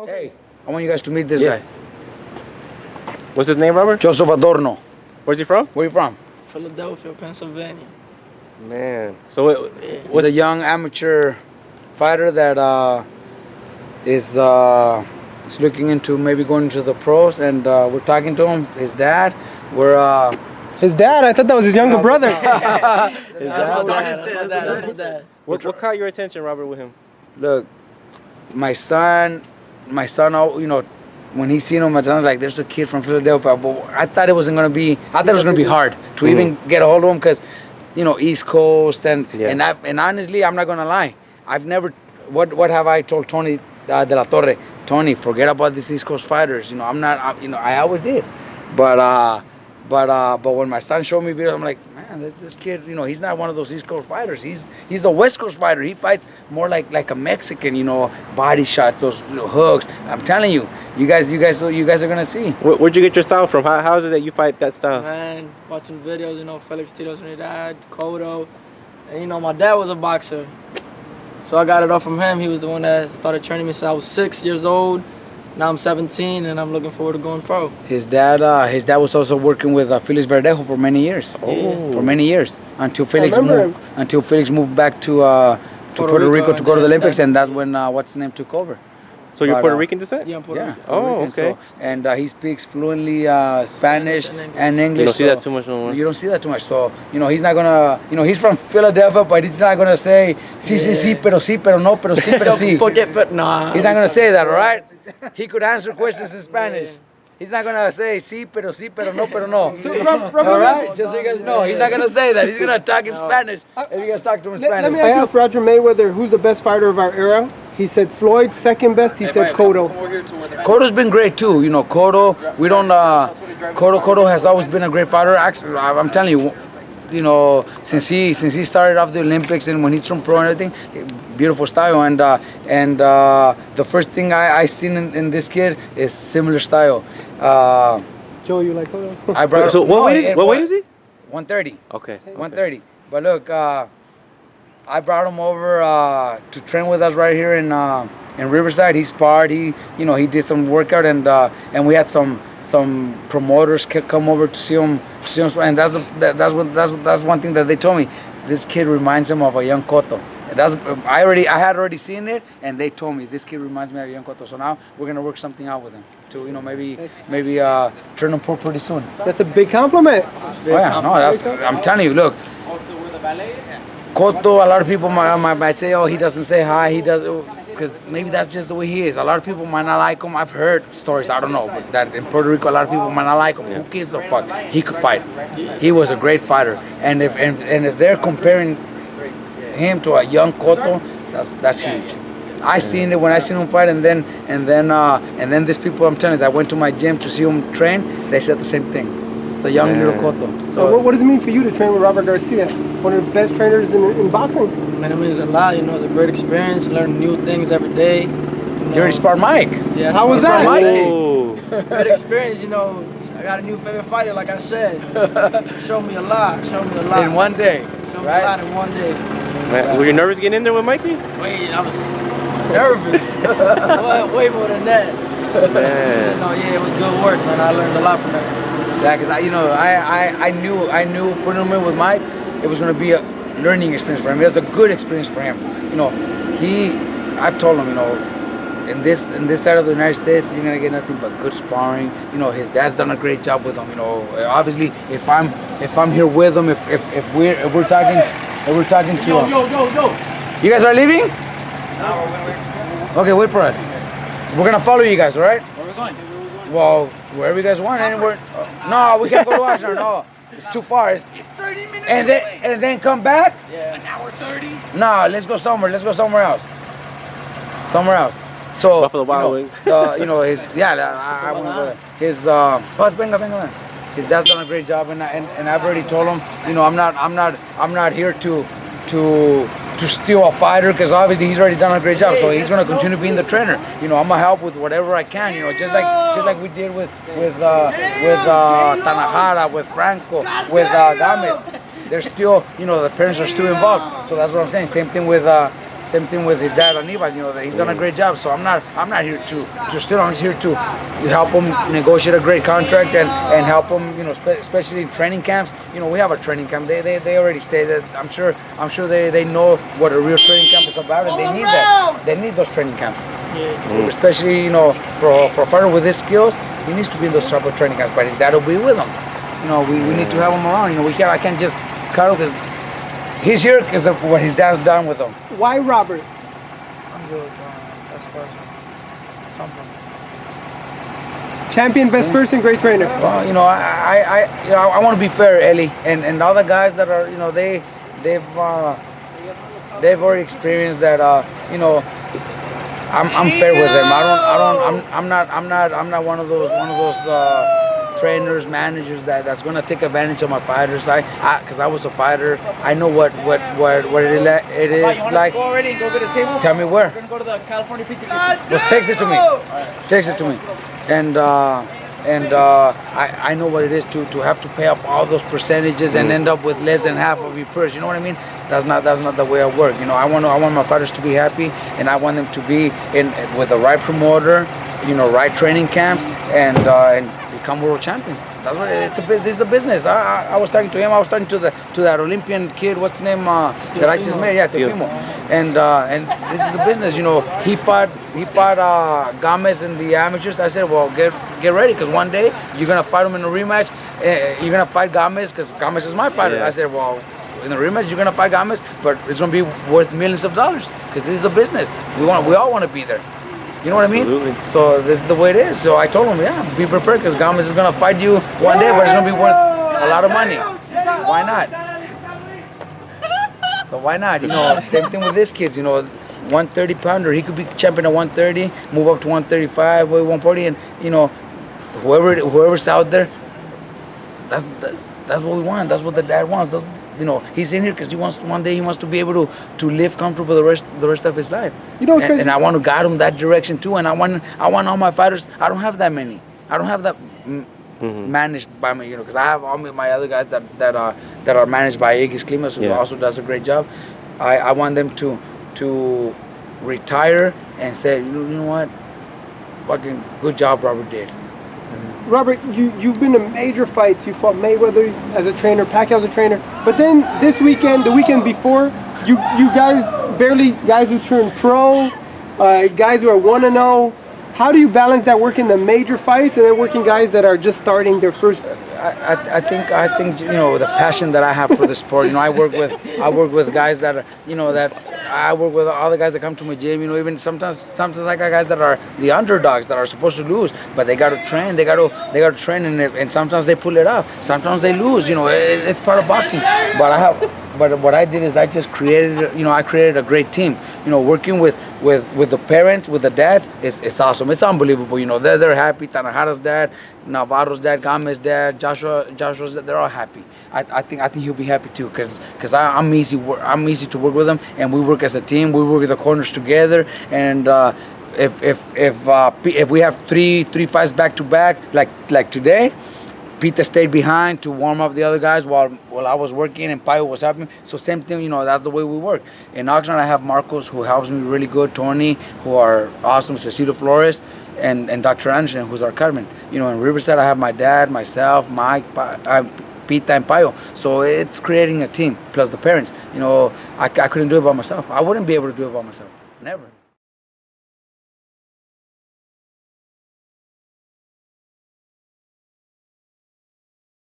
Hey, I want you guys to meet this guy. What's his name, Robert? Joseph Adorno. Where's he from? Where are you from? Philadelphia, Pennsylvania. Man. So He's a young amateur fighter that is looking into maybe going to the pros, and we're talking to him. His dad. His dad? I thought that was his younger brother. That's my dad. what caught your attention, Robert, with him? Look, my son, when he seen him, my son's like, there's a kid from Philadelphia, but I thought it was gonna be hard to even get a hold of him, because, East Coast, and honestly, I'm not gonna lie, I've never, what have I told Tony De La Torre? Tony, forget about these East Coast fighters. I always did, but when my son showed me videos, I'm like, man, this kid, he's not one of those East Coast fighters. He's a West Coast fighter. He fights more like a Mexican, body shots, those hooks. I'm telling you, you guys are gonna see. Where'd you get your style from? How is it that you fight that style? Man, watching videos, Felix Tito's dad, Cotto, and my dad was a boxer, so I got it all from him. He was the one that started training me since I was 6 years old. Now I'm 17, and I'm looking forward to going pro. His dad was also working with Felix Verdejo for many years. Oh. For many years, until Felix moved back to Puerto Rico to go to the Olympics, and that's when what's his name took over. So you're Puerto Rican descent? Yeah, I'm Puerto Rican. Oh, okay. So, and he speaks fluently Spanish and English. You don't see that too much no more. You don't see that too much. So, he's not gonna, he's from Philadelphia, but he's not gonna say, sí, pero no, pero sí, pero sí. Nah. He's not gonna say that, all right? He could answer questions in Spanish. He's not gonna say, sí, pero no, pero no. All right? Just so you guys know, he's not gonna say that. He's gonna talk in Spanish. If you guys talk to him in Spanish. Let me ask Roger Mayweather, who's the best fighter of our era? He said Floyd. Second best, he said Cotto. Cotto's been great too. Cotto, we don't, Cotto has always been a great fighter. Actually, I'm telling you, since he started off the Olympics and when he turned pro and everything, beautiful style. And the first thing I seen in this kid is similar style. Joe, you like Cotto? So what weight is he? 130. Okay. 130. But look, I brought him over to train with us right here in Riverside. He sparred. He did some workout, and we had some promoters come over to see him. And that's one thing that they told me. This kid reminds him of a young Cotto. I had already seen it, and they told me this kid reminds me of a young Cotto. So now we're gonna work something out with him to maybe turn him pro pretty soon. That's a big compliment. I'm telling you. Look, Cotto, a lot of people might say, oh, he doesn't say hi, he does, because maybe that's just the way he is. A lot of people might not like him. I've heard stories, I don't know, but that in Puerto Rico, a lot of people might not like him. Who gives a fuck? He could fight. He was a great fighter. And if they're comparing him to a young Cotto, that's huge. I seen it when I seen him fight, and then these people, I'm telling you, that went to my gym to see him train, they said the same thing. It's a young little Cotto. So what does it mean for you to train with Robert Garcia, one of the best trainers in boxing? Man, it means a lot. It's a great experience. Learn new things every day. You already sparred Mike. Yeah. How was that? Good experience. I got a new favorite fighter, like I said. Showed me a lot. In one day. Showed me a lot in one day. Man, were you nervous getting in there with Mikey? Wait, I was nervous. Way more than that. Man. It was good work, man. I learned a lot from that. Yeah, because I knew putting him in with Mike, it was gonna be a learning experience for him. It was a good experience for him. I've told him, in this side of the United States, you're gonna get nothing but good sparring. His dad's done a great job with him. Obviously, if I'm here with him, if we're talking to him. You guys are leaving? No, we're gonna wait. Okay, wait for us. We're gonna follow you guys, all right? Where are we going? Well, wherever you guys want, anywhere. No, we can't go to Oxnard. No, it's too far. It's 30 minutes and then come back. Yeah. An hour 30. No, let's go somewhere. Let's go somewhere else. So Buffalo Wild Wings. I want to go there. His venga. His dad's done a great job, and I've already told him, I'm not here to steal a fighter, because obviously he's already done a great job. So he's gonna continue being the trainer. I'm gonna help with whatever I can. Just like we did with Tanajara, with Franco, with Gámez. They're still, the parents are still involved. So that's what I'm saying. Same thing with Same thing with his dad, Anibal. You know, he's done a great job. So I'm not here to steal. I'm just here to help him negotiate a great contract and help him. You know, especially in training camps. You know, we have a training camp. They already stated. I'm sure they know what a real training camp is about, and they need that. They need those training camps. Yeah. Especially, you know, for a fighter with his skills, he needs to be in those type of training camps. But his dad will be with him. You know, we need to have him around. You know, I can't just cut him because he's here because of what his dad's done with him. Why Robert? I'm good. That's person. Champion, best person, great trainer. Well, you know, I want to be fair, Ellie, and all the guys that are, you know, they've already experienced that. You know, I'm fair with them. I'm not one of those trainers, managers that's gonna take advantage of my fighters. Because I was a fighter, I know what it is like. Go already and go get a table. Tell me where. We're gonna go to the California Pizza Kitchen. Just text it to me. Text it to me. And I know what it is to have to pay up all those percentages and end up with less than half of your purse. You know what I mean? That's not the way I work. You know, I want my fighters to be happy, and I want them to be with the right promoter, you know, right training camps, and become world champions. That's what this is a business. I was talking to him. I was talking to that Olympian kid. What's his name? That I just met. Yeah, Teofimo. And this is a business. You know, he fought Gomez in the amateurs. I said, well, get ready, because one day you're gonna fight him in a rematch. You're gonna fight Gomez because Gomez is my fighter. I said, well, in the rematch you're gonna fight Gomez, but it's gonna be worth millions of dollars because this is a business. We all want to be there. You know what I mean? Absolutely. So this is the way it is. So I told him, yeah, be prepared, because Gomez is gonna fight you one day, but it's gonna be worth a lot of money. Why not? So why not? You know, same thing with these kids. You know, 130 pounder, he could be champion at 130, move up to 135, 140, and you know, whoever's out there, that's what we want. That's what the dad wants. You know, he's in here because one day he wants to be able to live comfortable the rest of his life. You know, and I want to guide him that direction too. And I want all my fighters. I don't have that many. I don't have that managed by me. You know, because I have all my other guys that are managed by Igis Klimas, who also does a great job. I want them to retire and say, you know what, fucking good job Robert did. Robert, you've been in major fights. You fought Mayweather as a trainer, Pacquiao as a trainer. But then this weekend, the weekend before, you guys who turned pro, guys who are 1-0. How do you balance that, working the major fights and then working guys that are just starting their first? I think you know, the passion that I have for the sport. You know, I work with guys that are, you know, that I work with all the guys that come to my gym. You know, even sometimes I got guys that are the underdogs that are supposed to lose, but they got to train. They got to train, and sometimes they pull it off. Sometimes they lose. You know, it's part of boxing. But what I did is I just created a great team. You know, working with the parents, with the dads, it's awesome. It's unbelievable. You know, they're happy. Tanahara's dad, Navarro's dad, Gomez's dad, Joshua's dad, they're all happy. I think he'll be happy too, because I'm easy to work with him, and we work as a team. We work the corners together, and if we have three fights back to back, like today, Peter stayed behind to warm up the other guys while I was working and Payo was helping. So same thing, you know, that's the way we work. In Oxnard, I have Marcos, who helps me really good, Tony, who are awesome, Cecilio Flores, and Dr. Anderson, who's our Carmen. You know, in Riverside, I have my dad, myself, Mike, Pita, and Payo. So it's creating a team, plus the parents. You know, I couldn't do it by myself. I wouldn't be able to do it by myself. Never.